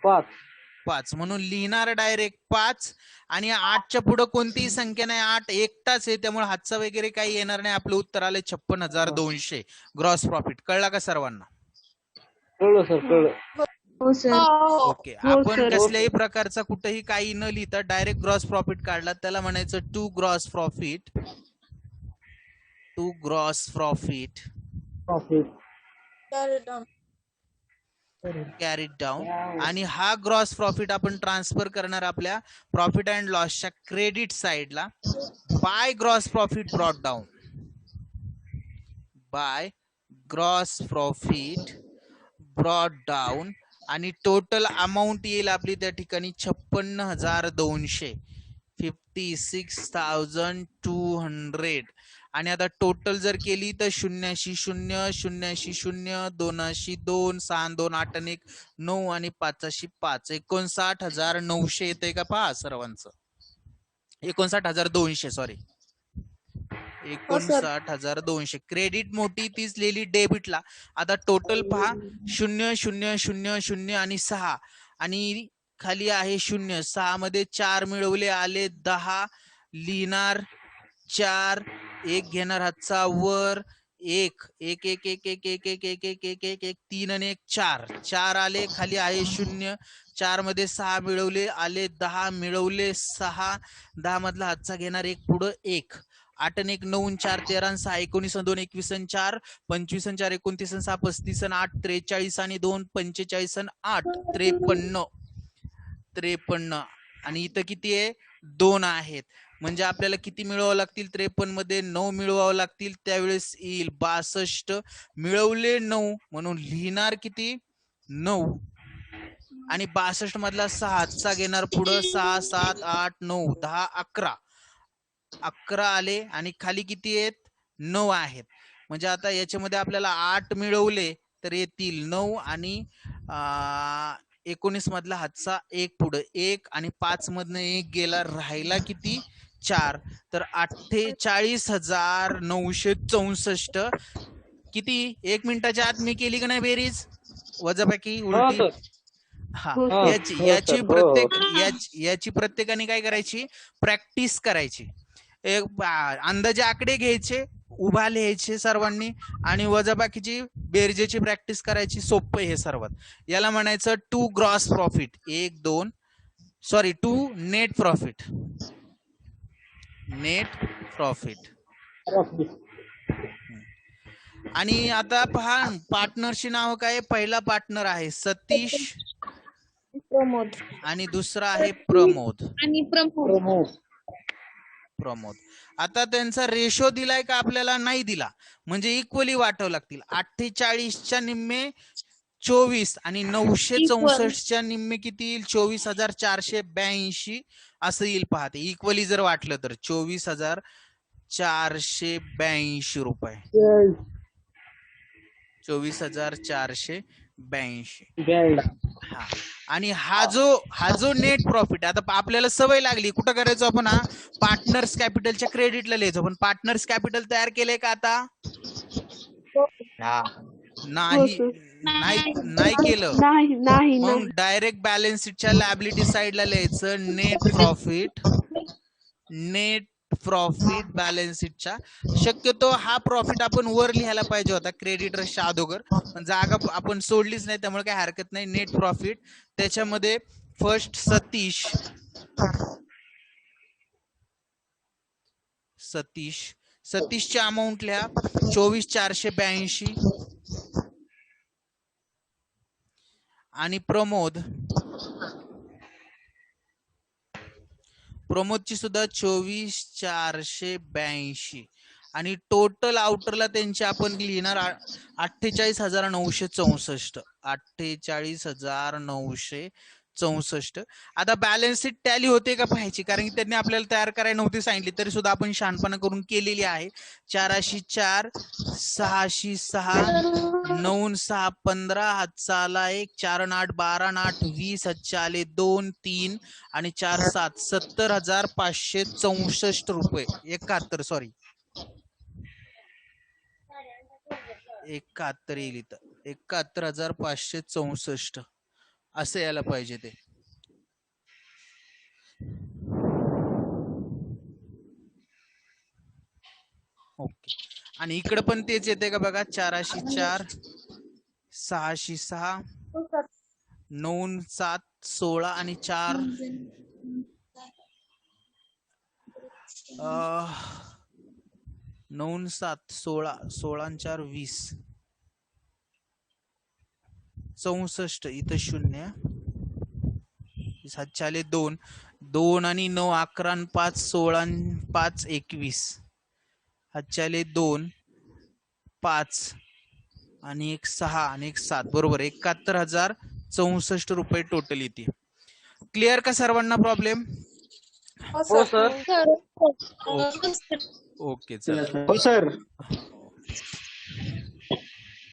5. 5. म्हणून लिहिणार डायरेक्ट 5 आणि 8च्या पुढे कोणतीही संख्या नाही. 8 एकटाच आहे, त्यामुळे हातचा वगैरे काही येणार नाही. आपलं उत्तर आले 56,200 ग्रॉस प्रॉफिट. कळला का सर्वांना? कळलं सर कळलं. हो सर. ओके, आपण कसल्याही प्रकारचा कुठेही काही न लिहिता डायरेक्ट ग्रॉस प्रॉफिट काढला, त्याला म्हणायचं to gross profit. To gross profit carried down. आणि हा ग्रॉस प्रॉफिट आपण ट्रान्सफर करणार आपल्या प्रॉफिट अँड लॉसच्या क्रेडिट साइडला by gross profit brought down. By gross profit brought down आणि टोटल अमाऊंट येईल आपली त्या ठिकाणी 56,200. 56,200. आणि आता टोटल जर केली तर 0 0 0 0 2 2 6 2 8 1 9 आणि 5 5 59,900 येते का पहा सर्वांचं? 59,200 सॉरी 59,200. क्रेडिट मोठी तीच लिहिली डेबिटला. आता टोटल पहा 0 0 0 0 आणि 6 आणि खाली आहे 0. 6 मध्ये 4 मिळवले आले 10. लिहिणार 4. 1 घेणार हातचा वर. 1 1 1 1 1 1 1 1 1 1 1 1 3 आणि 1 4. 4 आले, खाली आहे 0. 4 मध्ये 6 मिळवले आले 10. मिळवले 6. 10 मधला हातचा घेणार 1 पुढं 1. 8 आणि 1 9 4 13 6 19 2 21 4 25 4 29 6 35 8 43 आणि 2 45 8 53. आणि इथं किती आहे? 2 आहेत. म्हणजे आपल्याला किती मिळवावं लागतील? 53 मध्ये 9 मिळवावं लागतील. त्यावेळेस येईल 62. मिळवले 9 म्हणून लिहिणार किती? 9. आणि 62 मधला 6 हातचा घेणार पुढं 6 7 8 9 10 11. 11 आले आणि खाली किती आहेत? 9 आहेत. म्हणजे आता याच्यामध्ये आपल्याला 8 मिळवले तर येतील 9 आणि 19 मधला हातचा 1 पुढे 1 आणि 5 मधनं 1 गेला, राहिला किती? 4. तर 48,964. किती? 1 मिनिटाच्या आत मी केली का नाही बेरीज वजाबाकी उलटी? हा, याची प्रत्येकाने काय करायची? प्रॅक्टिस करायची. एक अंदाजे आकडे घ्यायचे, उभा लिहायचे सर्वांनी आणि वजाबाकीची बेरजेची प्रॅक्टिस करायची. सोपं हे सर्वात. याला म्हणायचं to gross profit. 1 2 sorry 2 net profit. Net profit. आणि आता पहा पार्टनरची नाव काय? पहिला पार्टनर आहे सतीश प्रमोद आणि दुसरा आहे प्रमोद. आणि प्रमोद. आता त्यांचा रेशो दिलाय का आपल्याला? नाही दिला. म्हणजे इक्वली वाटावं लागतील. 48च्या निम्मे 24 आणि 964च्या निम्मे किती येईल? 24,482 असं येईल. पाहते इक्वली जर वाटलं तर 24,482 रुपये. 24,482. हा. आणि हा जो नेट प्रॉफिट, आता आपल्याला सवय लागली कुठं करायचो आपण? हा पार्टनर्स कॅपिटलच्या क्रेडिटला लिहायचो. पण पार्टनर्स कॅपिटल तयार केलंय का आता? नाही नाही केलं. मग डायरेक्ट बॅलन्स शीटच्या लायबिलिटी साइडला लिहायचं net profit. Net profit balance शीटच्या. शक्यतो हा प्रॉफिट आपण वर लिहायला पाहिजे होता क्रेडिटर्सच्या अगोदर, पण जागा आपण सोडलीच नाही त्यामुळे काही हरकत नाही. नेट प्रॉफिट त्याच्यामध्ये फर्स्ट सतीश सतीश. सतीशच्या अमाऊंट लिहा 24,482. आणि प्रमोदची सुद्धा 24,482. आणि टोटल आउटरला त्यांचे आपण लिहिणार 48,964. 48,964. आता बॅलन्स शीट टॅली होते का पाहायची, कारण की त्यांनी आपल्याला तयार करायला नव्हती सांगितली, तरी सुद्धा आपण शहाणपणा करून केलेली आहे. 4,400, 606, 9,6 15, हातचा आला 1, 4,8 12, 8 20, हातचे आले 2 3 आणि 4 7 70,564 रुपये. 71 सॉरी 71 येईल इथं. 71,564 असं यायला पाहिजे ते. ओके. आणि इकडे पण तेच येते का बघा. 404, 606, 9 7 16 आणि 4 9 7 16, 16 4 20, 64. इथं 0, 7 2 2 आणि 9 11 आणि 5 16 आणि 5 21, हातच्याले 2 5 आणि 1 6 आणि 1 7 बरोबर 71,064 रुपये टोटल येते. क्लिअर का सर्वांना प्रॉब्लेम? हो सर. ओके चला. हो सर.